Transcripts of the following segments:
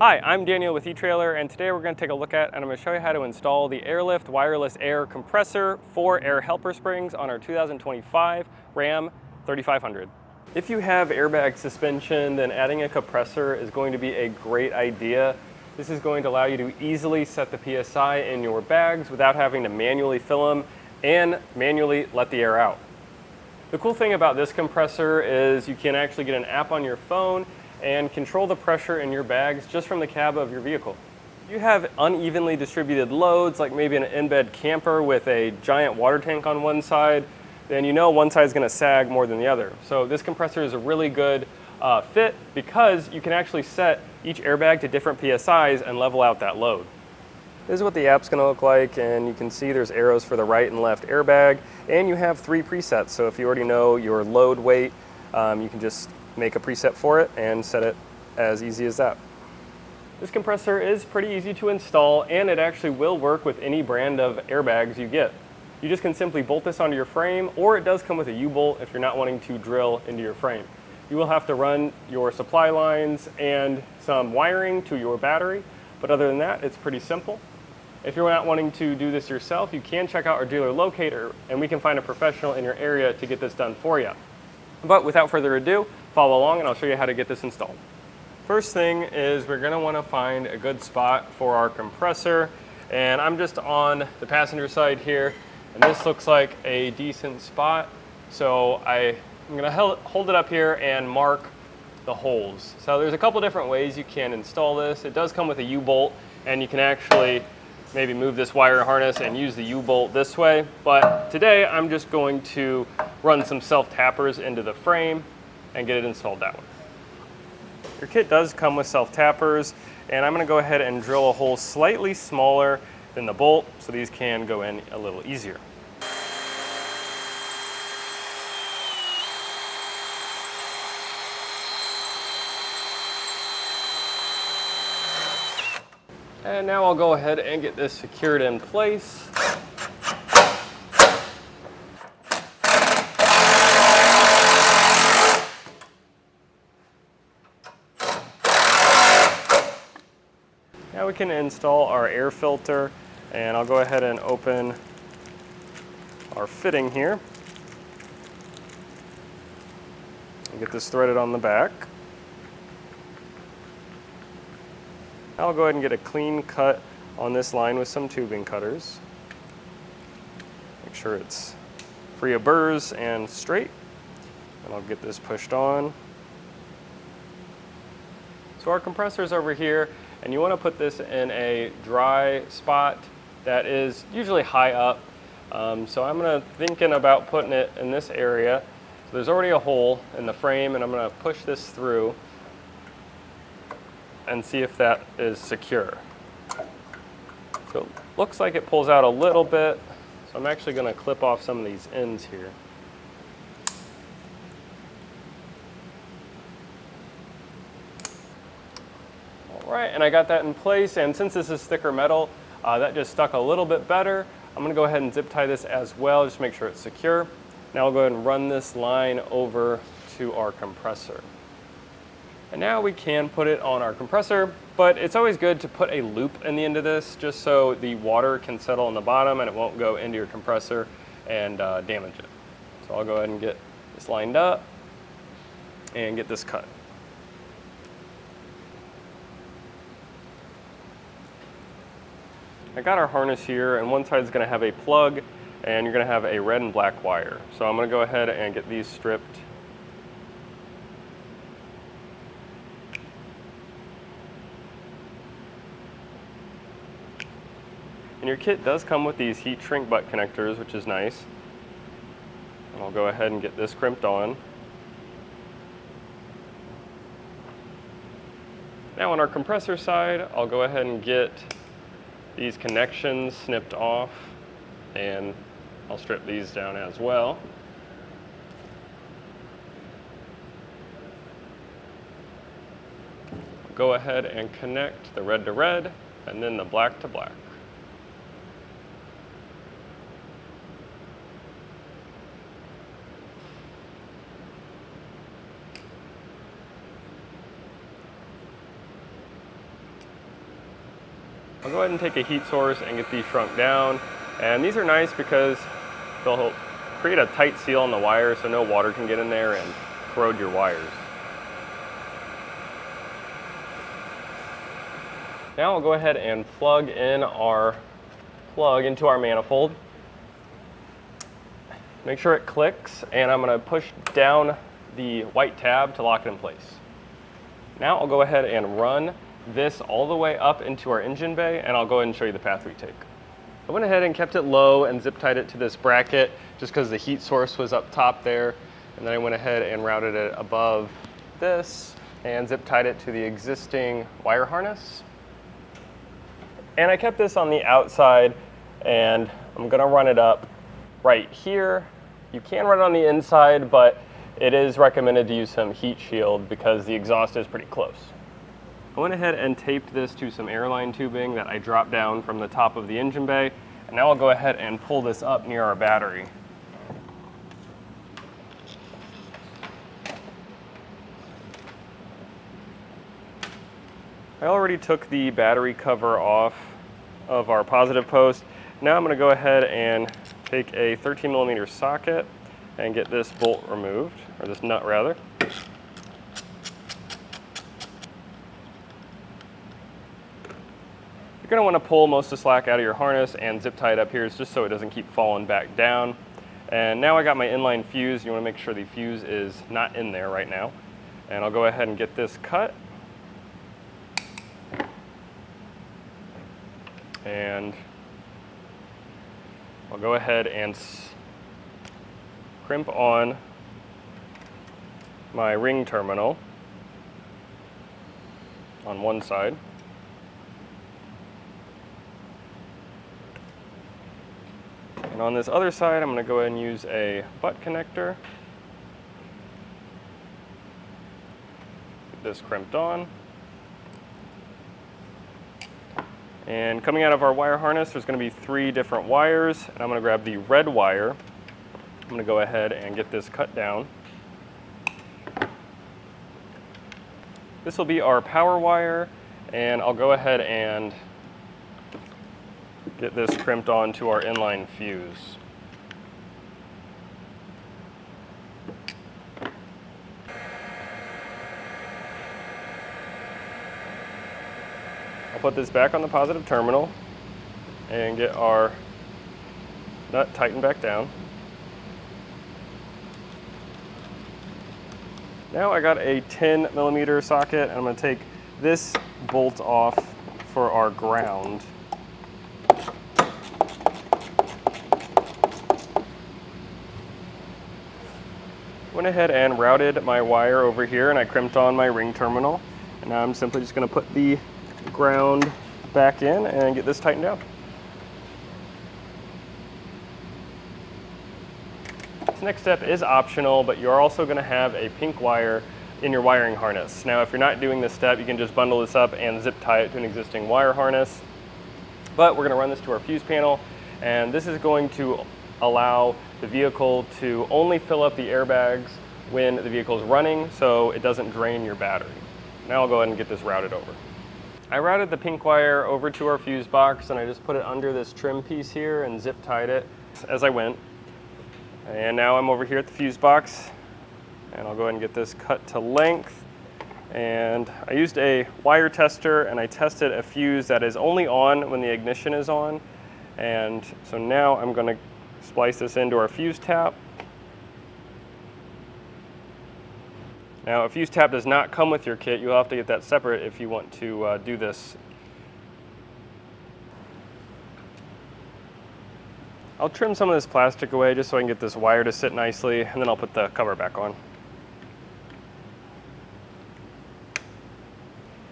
Hi, I'm Daniel with etrailer, and today we're going to take a look at and I'm going to show you how to install the Air Lift WirelessAIR Compressor for air helper springs on our 2025 Ram 3500. If you have airbag suspension, then adding a compressor is going to be a great idea. This is going to allow you to easily set the PSI in your bags without having to manually fill them and manually let the air out. The cool thing about this compressor is you can actually get an app on your phone and control the pressure in your bags just from the cab of your vehicle. You have unevenly distributed loads, like maybe an in-bed camper with a giant water tank on one side, then you know one side is going to sag more than the other. So this compressor is a really good fit because you can actually set each airbag to different PSIs and level out that load. This is what the app's going to look like, and you can see there's arrows for the right and left airbag, and you have 3 presets. So if you already know your load weight, you can just make a preset for it and set it as easy as that. This compressor is pretty easy to install, and it actually will work with any brand of airbags you get. You just can simply bolt this onto your frame, or it does come with a U-bolt if you're not wanting to drill into your frame. You will have to run your supply lines and some wiring to your battery, but other than that, it's pretty simple. If you're not wanting to do this yourself, you can check out our dealer locator, and we can find a professional in your area to get this done for you. But without further ado, follow along and I'll show you how to get this installed. First thing is we're going to want to find a good spot for our compressor, and I'm just on the passenger side here, and this looks like a decent spot. So I'm going to hold it up here and mark the holes. So there's a couple different ways you can install this. It does come with a U-bolt, and you can actually maybe move this wire harness and use the U-bolt this way. But today I'm just going to run some self-tappers into the frame and get it installed that way. Your kit does come with self-tappers, and I'm going to go ahead and drill a hole slightly smaller than the bolt so these can go in a little easier. And now I'll go ahead and get this secured in place. Now we can install our air filter, and I'll go ahead and open our fitting here and get this threaded on the back. I'll go ahead and get a clean cut on this line with some tubing cutters. Make sure it's free of burrs and straight, and I'll get this pushed on. So our compressor's over here, and you want to put this in a dry spot that is usually high up. So I'm thinking about putting it in this area. So there's already a hole in the frame, and I'm going to push this through and see if that is secure. So it looks like it pulls out a little bit, so I'm actually going to clip off some of these ends here. All right, and I got that in place, and since this is thicker metal, that just stuck a little bit better. I'm going to go ahead and zip tie this as well, just to make sure it's secure. Now I'll go ahead and run this line over to our compressor. And now we can put it on our compressor, but it's always good to put a loop in the end of this just so the water can settle on the bottom and it won't go into your compressor and damage it. So I'll go ahead and get this lined up and get this cut. I got our harness here, and one side is going to have a plug and you're going to have a red and black wire. So I'm going to go ahead and get these stripped. And your kit does come with these heat shrink butt connectors, which is nice. And I'll go ahead and get this crimped on. Now on our compressor side, I'll go ahead and get these connections snipped off, and I'll strip these down as well. Go ahead and connect the red to red and then the black to black. I'll go ahead and take a heat source and get these shrunk down. And these are nice because they'll create a tight seal on the wire so no water can get in there and corrode your wires. Now I'll go ahead and plug in our plug into our manifold. Make sure it clicks, and I'm going to push down the white tab to lock it in place. Now I'll go ahead and run this all the way up into our engine bay, and I'll go ahead and show you the path we take. I went ahead and kept it low and zip tied it to this bracket just because the heat source was up top there, and then I went ahead and routed it above this and zip tied it to the existing wire harness. And I kept this on the outside, and I'm going to run it up right here. You can run it on the inside, but it is recommended to use some heat shield because the exhaust is pretty close. I went ahead and taped this to some airline tubing that I dropped down from the top of the engine bay, and now I'll go ahead and pull this up near our battery. I already took the battery cover off of our positive post. Now I'm going to go ahead and take a 13mm socket and get this bolt removed, or this nut rather. You're going to want to pull most of the slack out of your harness and zip tie it up here just so it doesn't keep falling back down. And now I got my inline fuse. You want to make sure the fuse is not in there right now. And I'll go ahead and get this cut. And I'll go ahead and crimp on my ring terminal on one side. And on this other side, I'm going to go ahead and use a butt connector. Get this crimped on. And coming out of our wire harness, there's going to be 3 different wires, and I'm going to grab the red wire. I'm going to go ahead and get this cut down. This will be our power wire, and I'll go ahead and get this crimped onto our inline fuse. I'll put this back on the positive terminal and get our nut tightened back down. Now I got a 10mm socket, and I'm going to take this bolt off for our ground. Went ahead and routed my wire over here, and I crimped on my ring terminal. And now I'm simply just going to put the ground back in and get this tightened down. This next step is optional, but you're also going to have a pink wire in your wiring harness. Now, if you're not doing this step, you can just bundle this up and zip tie it to an existing wire harness. But we're going to run this to our fuse panel, and this is going to allow the vehicle to only fill up the airbags when the vehicle is running, so it doesn't drain your battery. Now I'll go ahead and get this routed over. I routed the pink wire over to our fuse box, and I just put it under this trim piece here and zip tied it as I went. And now I'm over here at the fuse box, and I'll go ahead and get this cut to length. And I used a wire tester, and I tested a fuse that is only on when the ignition is on. And so now I'm going to splice this into our fuse tap. Now, a fuse tap does not come with your kit. You'll have to get that separate if you want to do this. I'll trim some of this plastic away just so I can get this wire to sit nicely, and then I'll put the cover back on.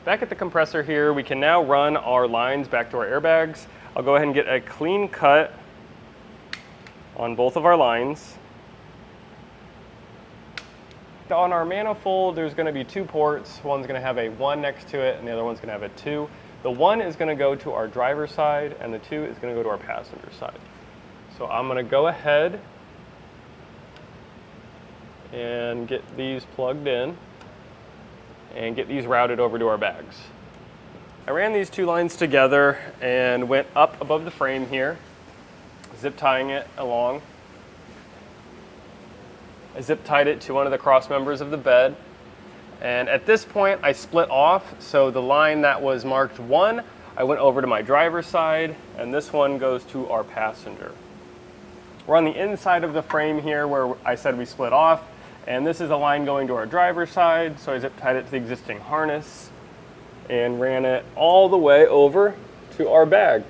Back at the compressor here, we can now run our lines back to our airbags. I'll go ahead and get a clean cut on both of our lines. On our manifold, there's going to be 2 ports. One's going to have a 1 next to it, and the other one's going to have a 2. The 1 is going to go to our driver's side, and the 2 is going to go to our passenger side. So I'm going to go ahead and get these plugged in and get these routed over to our bags. I ran these two lines together and went up above the frame here, zip tying it along. I zip tied it to one of the cross members of the bed. And at this point, I split off. So the line that was marked 1, I went over to my driver's side, and this one goes to our passenger. We're on the inside of the frame here where I said we split off, and this is a line going to our driver's side. So I zip tied it to the existing harness and ran it all the way over to our bag.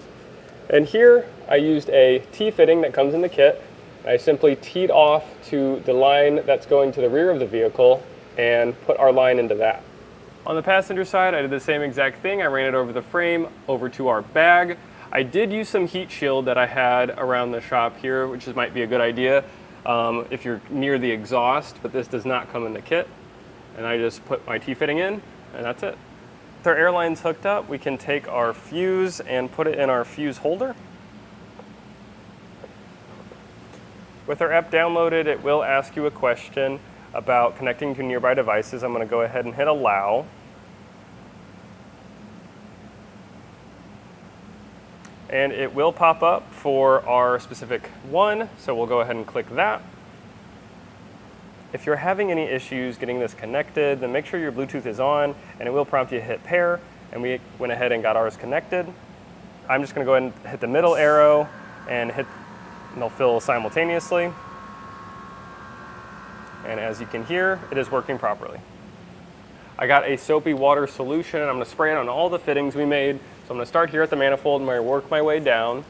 And here I used a T-fitting that comes in the kit. I simply teed off to the line that's going to the rear of the vehicle and put our line into that. On the passenger side, I did the same exact thing. I ran it over the frame, over to our bag. I did use some heat shield that I had around the shop here, which might be a good idea if you're near the exhaust, but this does not come in the kit. And I just put my T-fitting in, and that's it. With our airlines hooked up, we can take our fuse and put it in our fuse holder. With our app downloaded, it will ask you a question about connecting to nearby devices. I'm going to go ahead and hit allow. And it will pop up for our specific one, so we'll go ahead and click that. If you're having any issues getting this connected, then make sure your Bluetooth is on, and it will prompt you to hit pair, and we went ahead and got ours connected. I'm just going to go ahead and hit the middle arrow and they'll fill simultaneously. And as you can hear, it is working properly. I got a soapy water solution, and I'm going to spray it on all the fittings we made. So I'm going to start here at the manifold and I'm going to work my way down.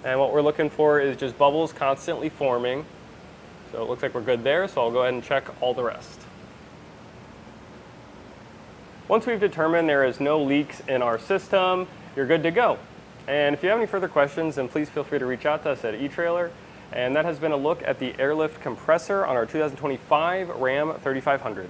And what we're looking for is just bubbles constantly forming. So it looks like we're good there, so I'll go ahead and check all the rest. Once we've determined there is no leaks in our system, you're good to go. And if you have any further questions, then please feel free to reach out to us at etrailer. And that has been a look at the Air Lift compressor on our 2025 Ram 3500.